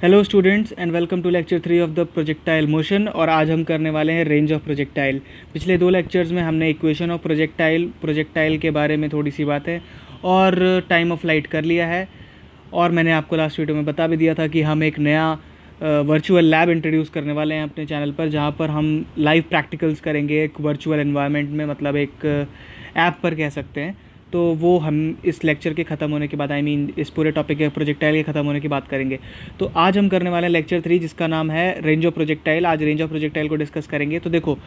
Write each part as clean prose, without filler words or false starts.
Hello students and welcome to lecture 3 of the projectile motion. और आज हम करने वाले हैं रेंज ऑफ प्रोजेक्टाइल। पिछले दो लेक्चर्स में हमने इक्वेशन ऑफ प्रोजेक्टाइल के बारे में थोड़ी सी बातें और टाइम ऑफ लाइट कर लिया है। और मैंने आपको लास्ट वीडियो में बता भी दिया था कि हम एक नया वर्चुअल लैब इंट्रोड्यूस करने वाले हैं अपने चैनल पर, जहाँ पर हम लाइव प्रैक्टिकल्स करेंगे एक वर्चुअल एनवायरनमेंट में, मतलब एक ऐप पर कह सकते हैं। तो वो हम इस लेक्चर के ख़त्म होने के बाद इस पूरे टॉपिक के प्रोजेक्टाइल के ख़त्म होने की बात करेंगे। तो आज हम करने वाले हैं लेक्चर 3, जिसका नाम है रेंज ऑफ प्रोजेक्टाइल। आज रेंज ऑफ प्रोजेक्टाइल को डिस्कस करेंगे। तो देखो,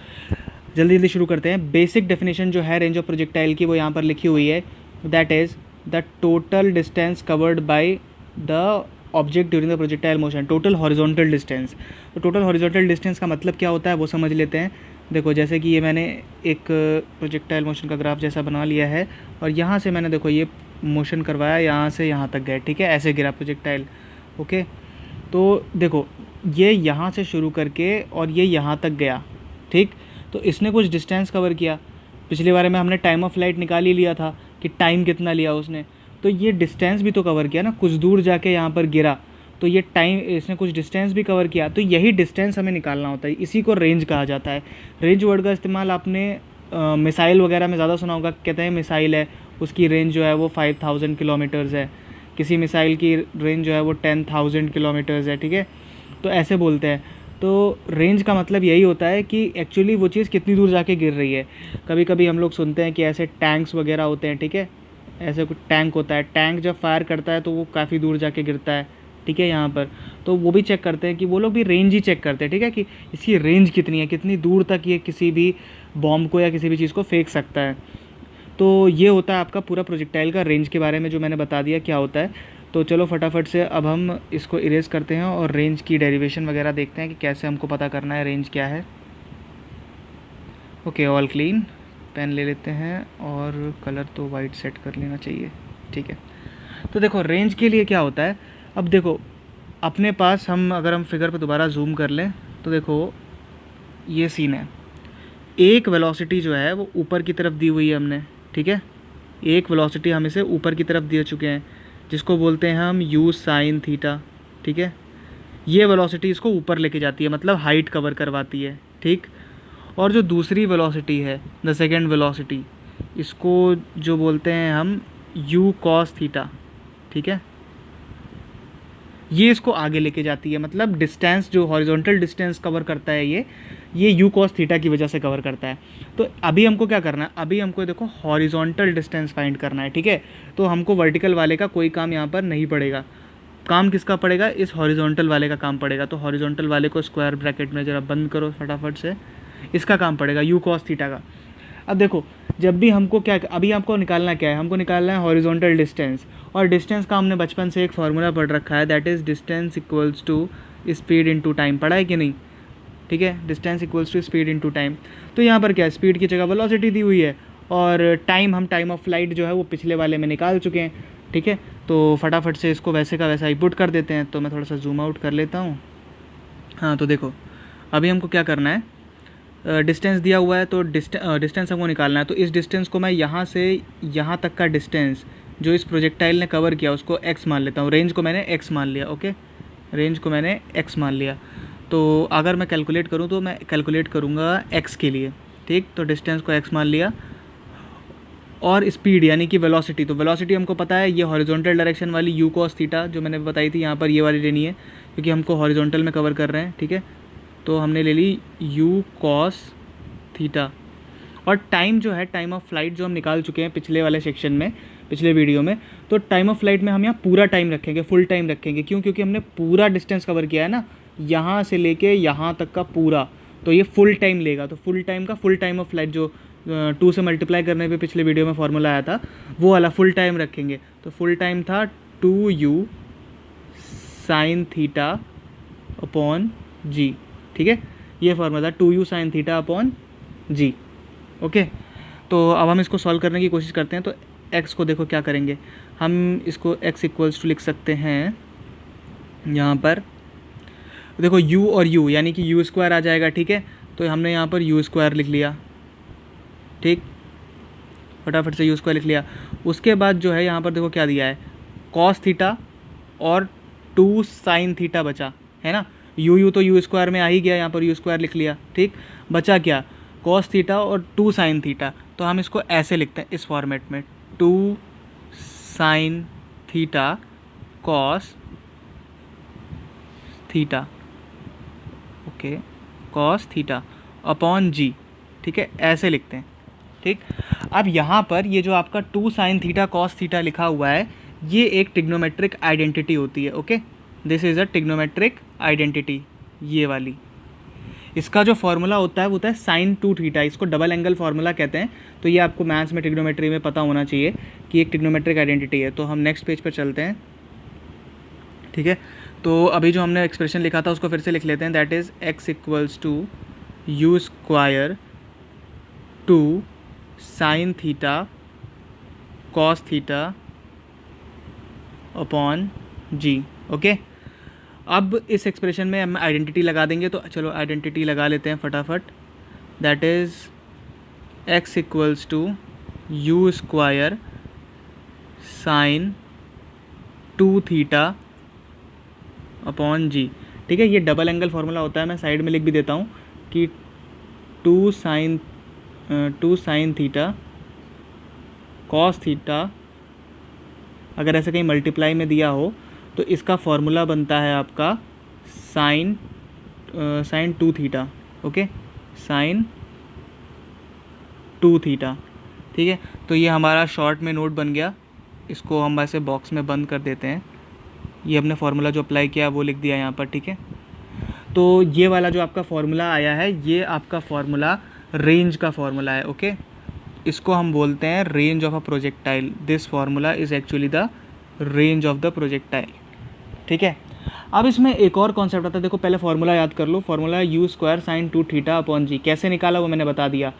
जल्दी जल्दी शुरू करते हैं। बेसिक डेफिनेशन जो है रेंज ऑफ प्रोजेक्टाइल की वो यहाँ पर लिखी हुई है। That is the total distance covered by the object during the projectile motion, total horizontal distance. तो टोटल हॉरिजॉन्टल डिस्टेंस का मतलब क्या होता है वो समझ लेते हैं। देखो, जैसे कि ये मैंने एक प्रोजेक्टाइल मोशन का ग्राफ जैसा बना लिया है, और यहाँ से मैंने देखो ये मोशन करवाया, यहाँ से यहाँ तक गए, ठीक है, ऐसे गिरा प्रोजेक्टाइल। ओके, तो देखो ये यहाँ से शुरू करके और ये यहाँ तक गया, ठीक। तो इसने कुछ डिस्टेंस कवर किया। पिछले बारे में हमने टाइम ऑफ फ्लाइट निकाल ही लिया था कि टाइम कितना लिया उसने, तो ये डिस्टेंस भी तो कवर किया ना, कुछ दूर जाके यहाँ पर गिरा, तो ये टाइम, इसने कुछ डिस्टेंस भी कवर किया। तो यही डिस्टेंस हमें निकालना होता है, इसी को रेंज कहा जाता है। रेंज वर्ड का इस्तेमाल आपने मिसाइल वगैरह में ज़्यादा सुना होगा। कहते हैं मिसाइल है, उसकी रेंज जो है वो 5000 किलोमीटर्स है, किसी मिसाइल की रेंज जो है वो 10,000 किलोमीटर्स है, ठीक है। तो ऐसे बोलते हैं। तो रेंज का मतलब यही होता है कि एक्चुअली वो चीज़ कितनी दूर जाके गिर रही है। कभी कभी हम लोग सुनते हैं कि ऐसे टैंक्स वगैरह होते हैं, ठीक है, ऐसे कुछ टैंक होता है, टैंक जब फायर करता है तो वो काफ़ी दूर जाके गिरता है, ठीक है, यहाँ पर। तो वो भी चेक करते हैं कि वो लोग भी रेंज ही चेक करते हैं, ठीक है, कि इसकी रेंज कितनी है, कितनी दूर तक ये किसी भी बॉम्ब को या किसी भी चीज़ को फेंक सकता है। तो ये होता है आपका पूरा प्रोजेक्टाइल का रेंज के बारे में जो मैंने बता दिया क्या होता है। तो चलो फटाफट से अब हम इसको इरेज करते हैं और रेंज की डेरिवेशन वगैरह देखते हैं कि कैसे हमको पता करना है रेंज क्या है। Okay, all clean. पेन ले लेते हैं और कलर तो वाइट सेट कर लेना चाहिए, ठीक है। तो देखो रेंज के लिए क्या होता है। अब देखो अपने पास अगर हम फिगर पे दोबारा जूम कर लें तो देखो ये सीन है। एक वेलोसिटी जो है वो ऊपर की तरफ दी हुई है हमने, ठीक है। एक वेलोसिटी हम इसे ऊपर की तरफ दे चुके हैं, जिसको बोलते हैं हम u sin थीटा, ठीक है। ये वेलोसिटी इसको ऊपर लेके जाती है, मतलब हाइट कवर करवाती है, ठीक। और जो दूसरी वेलोसिटी है, द सेकेंड वेलोसिटी, इसको जो बोलते हैं हम u cos थीटा, ठीक है। ये इसको आगे लेके जाती है, मतलब डिस्टेंस जो हॉरिजॉन्टल डिस्टेंस कवर करता है ये u cos थीटा की वजह से कवर करता है। तो अभी हमको क्या करना है, अभी हमको देखो हॉरिजॉन्टल डिस्टेंस फाइंड करना है, ठीक है। तो हमको वर्टिकल वाले का कोई काम यहाँ पर नहीं पड़ेगा। काम किसका पड़ेगा, इस हॉरिजॉन्टल वाले का काम पड़ेगा। तो हॉरिजॉन्टल वाले को स्क्वायर ब्रैकेट में ज़रा बंद करो फटाफट से, इसका काम पड़ेगा u cos थीटा का। अब देखो, जब भी हमको अभी हमको निकालना क्या है, हमको निकालना है हॉरिजॉन्टल डिस्टेंस। और डिस्टेंस का हमने बचपन से एक फार्मूला पढ़ रखा है, that is distance equals to speed into time. पढ़ा है कि नहीं, ठीक है, distance equals to speed into time. तो यहाँ पर क्या है, स्पीड की जगह वेलोसिटी दी हुई है, और टाइम टाइम ऑफ फ्लाइट जो है वो पिछले वाले में निकाल चुके हैं, ठीक है। तो फटाफट से इसको वैसे का वैसा ही पुट कर देते हैं। तो मैं थोड़ा सा जूम आउट कर लेता हूँ। हाँ, तो देखो अभी हमको क्या करना है, डिस्टेंस दिया हुआ है, तो डिस्टेंस हमको निकालना है। तो इस डिस्टेंस को मैं यहाँ से यहाँ तक का डिस्टेंस जो इस प्रोजेक्टाइल ने कवर किया उसको x मान लेता हूँ। रेंज को मैंने x मान लिया, ओके, रेंज को मैंने x मान लिया। तो अगर मैं कैलकुलेट करूँ तो मैं कैलकुलेट करूँगा x के लिए, ठीक। तो डिस्टेंस को x मान लिया, और स्पीड यानी कि वेलोसिटी, तो वेलोसिटी हमको पता है ये हॉरिजॉन्टल डायरेक्शन वाली u cos थीटा जो मैंने बताई थी, यहाँ पर ये वाली लेनी है क्योंकि हमको हॉरिजॉन्टल में कवर कर रहे हैं, ठीक है। तो हमने ले ली u cos थीटा। और टाइम जो है, टाइम ऑफ फ्लाइट जो हम निकाल चुके हैं पिछले वाले सेक्शन में, पिछले वीडियो में, तो टाइम ऑफ फ्लाइट में हम यहाँ पूरा टाइम रखेंगे, फुल टाइम रखेंगे। क्यों, क्योंकि हमने पूरा डिस्टेंस कवर किया है ना, यहाँ से लेके यहाँ तक का पूरा, तो ये फुल टाइम लेगा। तो फुल टाइम का फुल टाइम ऑफ फ्लाइट जो 2 से मल्टीप्लाई करने पे पिछले वीडियो में फॉर्मूला आया था, वो वाला फुल टाइम रखेंगे। तो फुल टाइम था 2u sin theta upon g, ठीक है। ये फार्मूला था 2u sin theta upon g, okay. तो अब हम इसको सॉल्व करने की कोशिश करते हैं। तो x को देखो क्या करेंगे, हम इसको x इक्वल्स टू लिख सकते हैं यहाँ पर, देखो u और u यानी कि u स्क्वायर आ जाएगा, ठीक है। तो हमने यहाँ पर u स्क्वायर लिख लिया, ठीक, फटाफट से u स्क्वायर लिख लिया। उसके बाद जो है यहाँ पर देखो क्या दिया है, cos थीटा और टू साइन थीटा बचा, है ना। यू तो यू स्क्वायर में आ ही गया, यहाँ पर यू स्क्वायर लिख लिया, ठीक। बचा क्या, कॉस थीटा और टू साइन थीटा। तो हम इसको ऐसे लिखते हैं इस फॉर्मेट में, two sine theta cos theta, okay, cos theta upon g, ठीक है, ऐसे लिखते हैं, ठीक। अब यहाँ पर ये जो आपका two sine theta cos theta लिखा हुआ है, ये एक ट्रिग्नोमेट्रिक आइडेंटिटी होती है, okay. This is a trigonometric identity, ये वाली। इसका जो फॉर्मूला होता है वो होता है साइन टू थीटा, इसको डबल एंगल फार्मूला कहते हैं। तो ये आपको मैथ्स में ट्रिग्नोमेट्री में पता होना चाहिए कि एक ट्रिग्नोमेट्रिक आइडेंटिटी है। तो हम नेक्स्ट पेज पर चलते हैं, ठीक है। तो अभी जो हमने एक्सप्रेशन लिखा था उसको फिर से लिख लेते हैं, that is x equals to u square two sine theta cos theta upon g, okay. अब इस एक्सप्रेशन में हम आइडेंटिटी लगा देंगे, तो चलो आइडेंटिटी लगा लेते हैं फटाफट। That is x equals to u square sine two theta upon g, ठीक है। ये डबल एंगल फार्मूला होता है, मैं साइड में लिख भी देता हूँ कि two sine theta cos theta, अगर ऐसे कहीं मल्टीप्लाई में दिया हो तो इसका फॉर्मूला बनता है आपका sign two theta, okay, sign two theta, ठीक है। तो ये हमारा शॉर्ट में नोट बन गया, इसको हम ऐसे बॉक्स में बंद कर देते हैं। ये हमने फार्मूला जो अप्लाई किया वो लिख दिया यहाँ पर, ठीक है। तो ये वाला जो आपका फार्मूला आया है, ये आपका फार्मूला रेंज का फार्मूला है, ओके। इसको हम बोलते हैं range of a projectile. This formula is actually the range of the projectile, ठीक है। अब इसमें एक और कॉन्सेप्ट आता है, देखो पहले फार्मूला याद कर लो। Formula u square sine two theta upon g, कैसे निकाला वो मैंने बता दिया।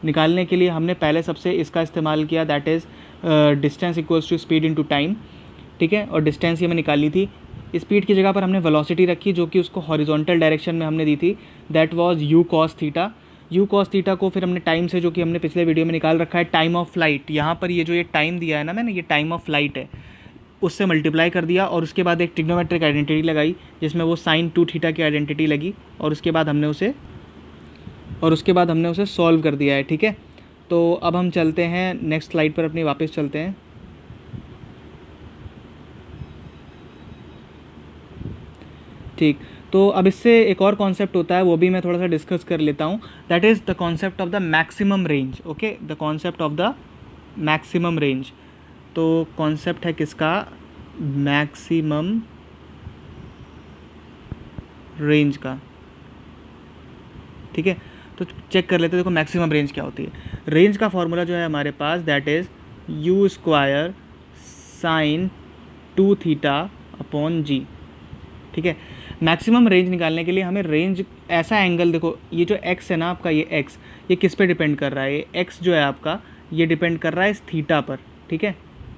निकालने के लिए हमने पहले सबसे इसका इस्तेमाल किया, that is distance equals to speed into time, ठीक है। और डिस्टेंस ये हमें निकाली थी। स्पीड की जगह पर हमने वेलोसिटी रखी, जो कि उसको हॉरिजॉन्टल डायरेक्शन में हमने दी थी, that was you cos theta. You cos theta को फिर हमने टाइम से, जो कि हमने पिछले वीडियो में निकाल रखा है, टाइम ऑफ फ्लाइट, यहाँ पर ये जो ये टाइम दिया है ना मैंने, ये टाइम ऑफ फ्लाइट है, उससे मल्टीप्लाई कर दिया। और उसके बाद एक ट्रिग्नोमेट्रिक आइडेंटिटी लगाई जिसमें वो साइन टू थीटा की आइडेंटिटी लगी, और उसके बाद हमने उसे सॉल्व कर दिया है, ठीक है। तो अब हम चलते हैं नेक्स्ट स्लाइड पर, अपनी वापस चलते हैं, ठीक। तो अब इससे एक और कॉन्सेप्ट होता है, वो भी मैं थोड़ा सा डिस्कस कर लेता हूँ, that is the concept of the maximum range, okay, the concept of the maximum range. तो कॉन्सेप्ट है किसका, मैक्सिमम रेंज का, ठीक है। तो चेक कर लेते हैं, देखो मैक्सिमम रेंज क्या होती है। रेंज का फॉर्मूला जो है हमारे पास, that is u square sine two theta upon g, ठीक है। मैक्सिमम रेंज निकालने के लिए हमें रेंज, ऐसा एंगल, देखो ये जो x है ना आपका, ये x, ये किस पे डिपेंड कर रहा है, ये x जो है आपका, ये डिपेंड कर रहा है इस थीटा पर, ठीक है।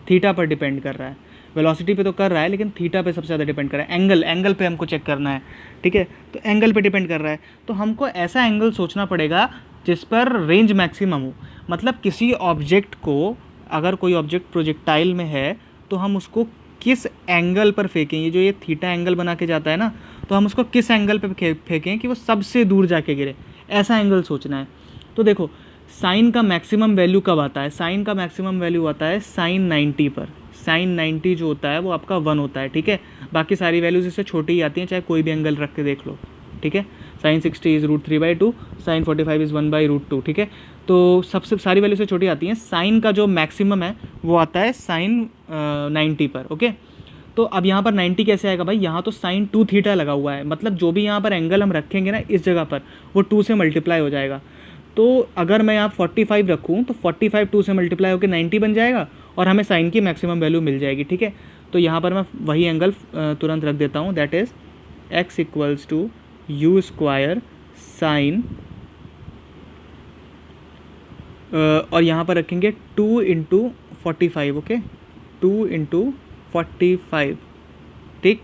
थीटा पर डिपेंड कर रहा है, वेलोसिटी पे तो कर रहा है लेकिन थीटा पे सबसे ज़्यादा डिपेंड कर रहा है। एंगल पे हमको चेक करना है, ठीक है। तो एंगल पे डिपेंड कर रहा है, तो हमको ऐसा एंगल सोचना पड़ेगा जिस पर रेंज मैक्सिमम हो। मतलब किसी ऑब्जेक्ट को, अगर कोई ऑब्जेक्ट प्रोजेक्टाइल में है तो हम उसको किस एंगल पर फेंकें, ये जो ये थीटा एंगल बना के जाता है ना, तो हम उसको किस एंगल पे फेंकें कि वो सबसे दूर जाके गिरे, ऐसा एंगल सोचना है। तो देखो साइन का मैक्सिमम वैल्यू कब आता है, साइन का मैक्सिमम वैल्यू आता है साइन 90 पर। साइन 90 जो होता है वो आपका 1 होता है, ठीक है। बाकी सारी वैल्यूज इससे छोटी ही आती हैं, चाहे कोई भी एंगल रख के देख लो, ठीक है। साइन 60 इज़ √3/2, साइन 45 इज़ 1/√2, ठीक है। तो सबसे सारी वैल्यू से छोटी आती हैं। साइन का जो मैक्सिमम है वो आता है साइन 90 पर, ओके। तो अब यहाँ पर 90 कैसे आएगा भाई, यहाँ तो साइन टू थीटा लगा हुआ है, मतलब जो भी यहाँ पर एंगल हम रखेंगे ना इस जगह पर, वो 2 से मल्टीप्लाई हो जाएगा। तो अगर मैं यहाँ 45 रखूँ तो 45 2 से मल्टीप्लाई होकर 90 बन जाएगा, और हमें साइन की मैक्सिमम वैल्यू मिल जाएगी, ठीक है। तो यहाँ पर मैं वही एंगल तुरंत रख देता हूँ, that is x equals to u square sine, और यहाँ पर रखेंगे 2 × 45, ओके, 2 × 45, ठीक,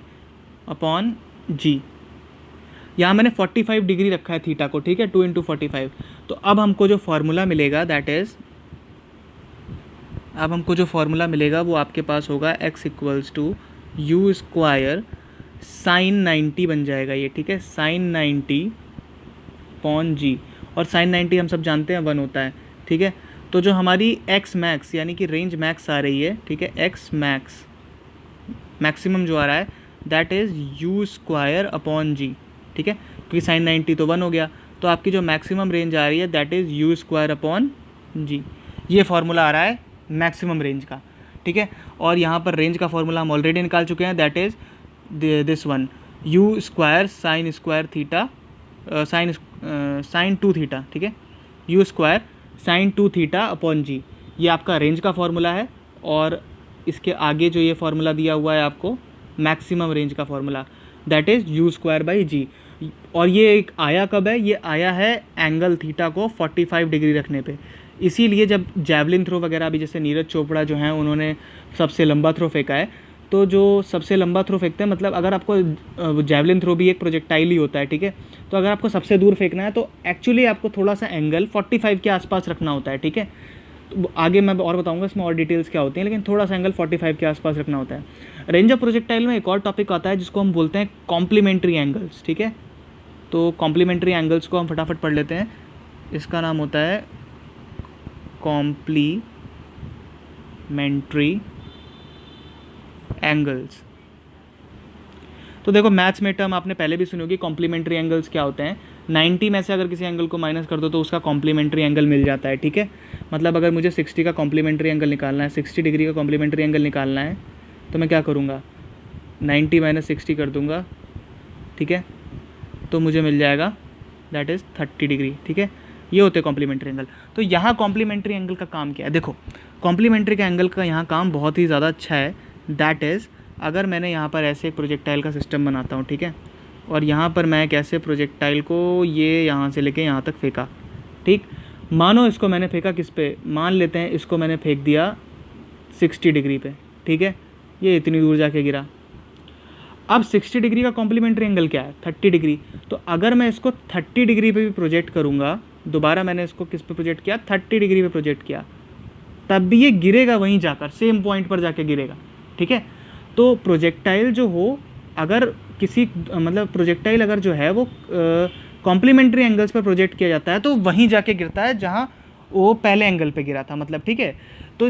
अपॉन जी। यहाँ मैंने 45 डिग्री रखा है थीटा को, ठीक है, 2 × 45। तो अब हमको जो फार्मूला मिलेगा, दैट इज़, अब हमको जो फार्मूला मिलेगा वो आपके पास होगा x equals to u square sine 90 बन जाएगा ये, ठीक है, साइन 90 अपॉन जी, और साइन 90 हम सब जानते हैं 1 होता है, ठीक है। तो जो हमारी एक्स मैक्स यानी कि रेंज मैक्स आ रही है, ठीक है, एक्स मैक्स मैक्सिमम जो आ रहा है that is u square upon g, ठीक है, क्योंकि साइन 90 तो 1 हो गया, तो आपकी जो मैक्सिमम रेंज आ रही है that is u square upon g. ये फार्मूला आ रहा है मैक्सिमम रेंज का, ठीक है। और यहाँ पर रेंज का फार्मूला हम ऑलरेडी निकाल चुके हैं, that is this one, u square sine square theta sine 2 theta, ठीक है, u square sine 2 theta upon g. ये आपका रेंज का फार्मूला है, और इसके आगे जो ये फार्मूला दिया हुआ है आपको मैक्सिमम रेंज का formula, that is u square by g. और ये एक आया कब है, ये आया है एंगल थीटा को 45 डिग्री रखने पे। इसीलिए जब जैवलिन थ्रो वगैरह भी, जैसे नीरज चोपड़ा जो हैं उन्होंने सबसे लंबा थ्रो फेंका है, तो जो सबसे लंबा थ्रो फेंकते हैं, मतलब अगर आपको जैवलिन थ्रो भी एक प्रोजेक्टाइल ही होता है, ठीक है, तो अगर आपको सबसे दूर फेंकना है तो एक्चुअली आपको थोड़ा सा एंगल 45 के आसपास रखना होता है, ठीक है। तो आगे मैं और बताऊंगा इसमें और डिटेल्स क्या होती हैं, लेकिन थोड़ा सा एंगल 45 के आसपास रखना होता है। रेंज ऑफ प्रोजेक्टाइल में एक और टॉपिक आता है जिसको हम बोलते हैं कॉम्प्लीमेंट्री एंगल्स, ठीक है। तो कॉम्प्लीमेंट्री एंगल्स को हम फटाफट पढ़ लेते हैं। इसका नाम होता है कॉम्प्लीमेंट्री एंगल्स। तो देखो मैथ्स में टर्म आपने पहले भी सुनी होगी, कॉम्प्लीमेंट्री एंगल्स क्या होते हैं। 90 में से अगर किसी एंगल को माइनस कर दो तो उसका कॉम्प्लीमेंट्री एंगल मिल जाता है, ठीक है। मतलब अगर मुझे 60 का कॉम्प्लीमेंट्री एंगल निकालना है, 60 डिग्री का कॉम्प्लीमेंट्री एंगल निकालना है, तो मैं क्या करूँगा, 90 माइनस 60 कर दूँगा, ठीक है, तो मुझे मिल जाएगा दैट इज़ 30 डिग्री, ठीक है। ये होते हैं कॉम्प्लीमेंट्री एंगल। तो यहाँ कॉम्प्लीमेंट्री एंगल का काम क्या है, देखो कॉम्प्लीमेंट्री का एंगल का यहाँ काम बहुत ही ज़्यादा अच्छा है। दैट इज़ अगर मैंने यहाँ पर ऐसे एक प्रोजेक्टाइल का सिस्टम बनाता हूँ, ठीक है, और यहाँ पर मैं एक ऐसे प्रोजेक्टाइल को ये यहाँ से लेके यहाँ तक फेंका, ठीक, मानो इसको मैंने फेंका किस पे, मान लेते हैं इसको मैंने फेंक दिया 60 डिग्री पे, ठीक है, ये इतनी दूर जाके गिरा। अब 60 डिग्री का कॉम्प्लीमेंट्री एंगल क्या है, 30 डिग्री। तो अगर मैं इसको 30 डिग्री पे भी प्रोजेक्ट करूँगा, दोबारा मैंने इसको किस पे प्रोजेक्ट किया, 30 डिग्री पे प्रोजेक्ट किया, तब भी ये गिरेगा वहीं जाकर, सेम पॉइंट पर जाके गिरेगा, ठीक है। तो प्रोजेक्टाइल जो हो, अगर किसी मतलब प्रोजेक्टाइल अगर जो है वो कॉम्प्लीमेंट्री एंगल्स पर प्रोजेक्ट किया जाता है तो वहीं जाके गिरता है जहाँ वो पहले एंगल पे गिरा था, मतलब, ठीक है। तो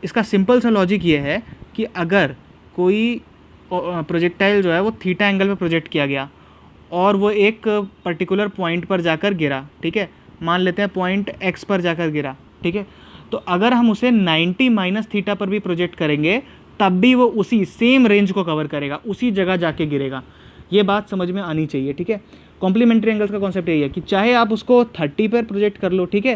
इसका सिंपल सा लॉजिक ये है कि अगर कोई प्रोजेक्टाइल जो है वो थीटा एंगल पे प्रोजेक्ट किया गया और वो एक पर्टिकुलर पॉइंट पर जाकर गिरा, ठीक है, मान लेते हैं पॉइंट एक्स पर जाकर गिरा, ठीक है, तो अगर हम उसे 90 माइनस थीटा पर भी प्रोजेक्ट करेंगे तब भी वो उसी सेम रेंज को कवर करेगा, उसी जगह जाके गिरेगा। ये बात समझ में आनी चाहिए, ठीक है। कॉम्प्लीमेंट्री एंगल्स का कॉन्सेप्ट यही है कि चाहे आप उसको 30 पर प्रोजेक्ट कर लो, ठीक है,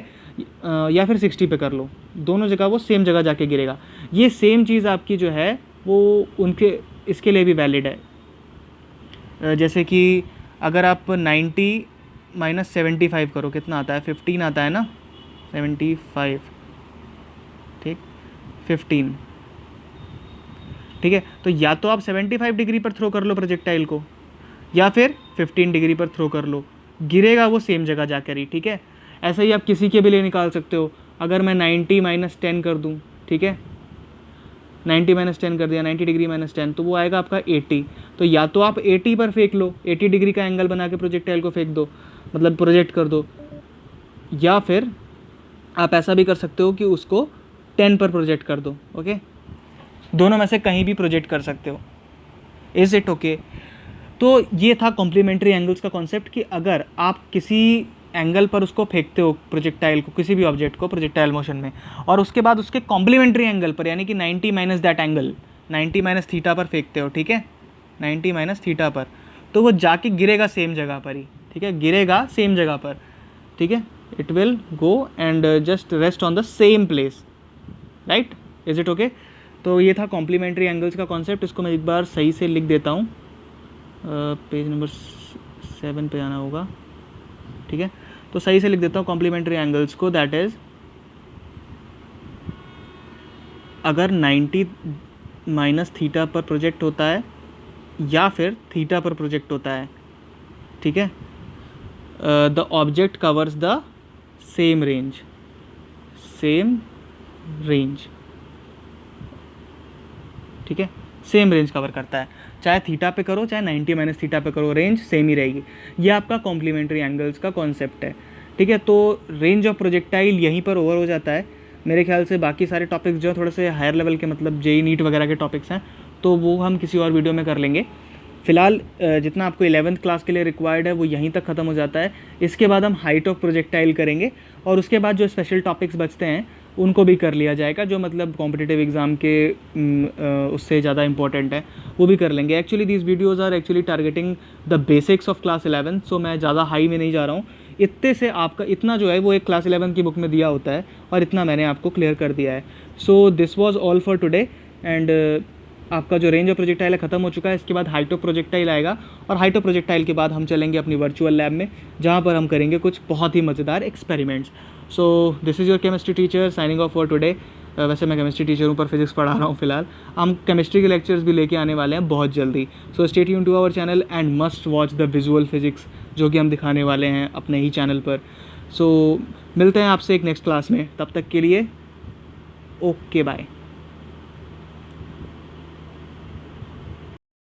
या फिर 60 पे कर लो, दोनों जगह वो सेम जगह जाके गिरेगा। ये सेम चीज़ आपकी जो है वो उनके इसके लिए भी वैलिड है। जैसे कि अगर आप 90 माइनस 75 करो, कितना आता है, 15 आता है ना, 75, ठीक, 15, ठीक है। तो या तो आप 75 डिग्री पर थ्रो कर लो प्रोजेक्टाइल को, या फिर 15 डिग्री पर थ्रो कर लो, गिरेगा वो सेम जगह जाकर ही, ठीक है। ऐसा ही आप किसी के भी लिए निकाल सकते हो। अगर मैं 90 माइनस 10 कर दूँ, ठीक है, 90 माइनस 10 कर दिया, 90 डिग्री माइनस 10, तो वो आएगा आपका 80। तो या तो आप 80 पर फेंक लो, 80 डिग्री का एंगल बना के प्रोजेक्टाइल को फेंक दो, मतलब प्रोजेक्ट कर दो, या फिर आप ऐसा भी कर सकते हो कि उसको 10 पर प्रोजेक्ट कर दो, ओके। दोनों में से कहीं भी प्रोजेक्ट कर सकते हो। Is it okay? तो ये था कॉम्प्लीमेंट्री एंगल्स का कॉन्सेप्ट कि अगर आप किसी एंगल पर उसको फेंकते हो प्रोजेक्टाइल को, किसी भी ऑब्जेक्ट को प्रोजेक्टाइल मोशन में, और उसके बाद उसके कॉम्प्लीमेंट्री एंगल पर यानी कि 90 minus that angle, 90 minus theta पर फेंकते हो, ठीक है, 90 माइनस थीटा पर, तो वो जाके गिरेगा सेम जगह पर ही, ठीक है, गिरेगा सेम जगह पर, ठीक है, it will go and just rest on the same place, right. Is it okay? तो ये था कॉम्प्लीमेंट्री एंगल्स का कॉन्सेप्ट। इसको मैं एक बार सही से लिख देता हूँ, पेज नंबर 7 पे आना होगा, ठीक है। तो सही से लिख देता हूँ कॉम्प्लीमेंट्री एंगल्स को, दैट इज़ अगर 90 माइनस थीटा पर प्रोजेक्ट होता है या फिर थीटा पर प्रोजेक्ट होता है, ठीक है, the object covers the same range, same range, ठीक है, सेम रेंज कवर करता है, चाहे थीटा पे करो चाहे 90 माइनस थीटा पे करो, रेंज सेम ही रहेगी। ये आपका कॉम्प्लीमेंट्री एंगल्स का कॉन्सेप्ट है, ठीक है। तो रेंज ऑफ प्रोजेक्टाइल यहीं पर ओवर हो जाता है मेरे ख्याल से। बाकी सारे टॉपिक्स जो थोड़े से हायर लेवल के, मतलब जेई नीट वगैरह के टॉपिक्स हैं, तो वो हम किसी और वीडियो में कर लेंगे। फ़िलहाल जितना आपको 11th क्लास के लिए रिक्वायर्ड है वो यहीं तक ख़त्म हो जाता है। इसके बाद हम हाइट ऑफ प्रोजेक्टाइल करेंगे, और उसके बाद जो स्पेशल टॉपिक्स बचते हैं उनको भी कर लिया जाएगा, जो मतलब कॉम्पिटिटिव एग्ज़ाम के उससे ज़्यादा इंपॉर्टेंट है, वो भी कर लेंगे। Actually these videos are actually targeting the basics of class 11, so मैं ज़्यादा हाई में नहीं जा रहा हूँ। इतने से आपका इतना जो है वो एक क्लास 11 की बुक में दिया होता है, और इतना मैंने आपको क्लियर कर दिया है। So this was all for today. And आपका जो रेंज ऑफ प्रोजेक्टाइल है ख़त्म हो चुका है। इसके बाद हाइट ऑफ प्रोजेक्टाइल आएगा, और हाइट ऑफ प्रोजेक्टाइल के बाद हम चलेंगे अपनी वर्चुअल लैब में, जहाँ पर हम करेंगे कुछ बहुत ही मज़ेदार experiments. So this is your chemistry teacher signing off for today. वैसे मैं केमिस्ट्री टीचर हूँ पर फिजिक्स पढ़ा रहा हूँ फ़िलहाल। हम केमिस्ट्री के लेक्चर्स भी लेके आने वाले हैं बहुत जल्दी। So stay tune to our channel and must watch the visual physics, जो कि हम दिखाने वाले हैं अपने ही चैनल पर। सो मिलते हैं आपसे एक नेक्स्ट क्लास में, तब तक के लिए ओके बाय।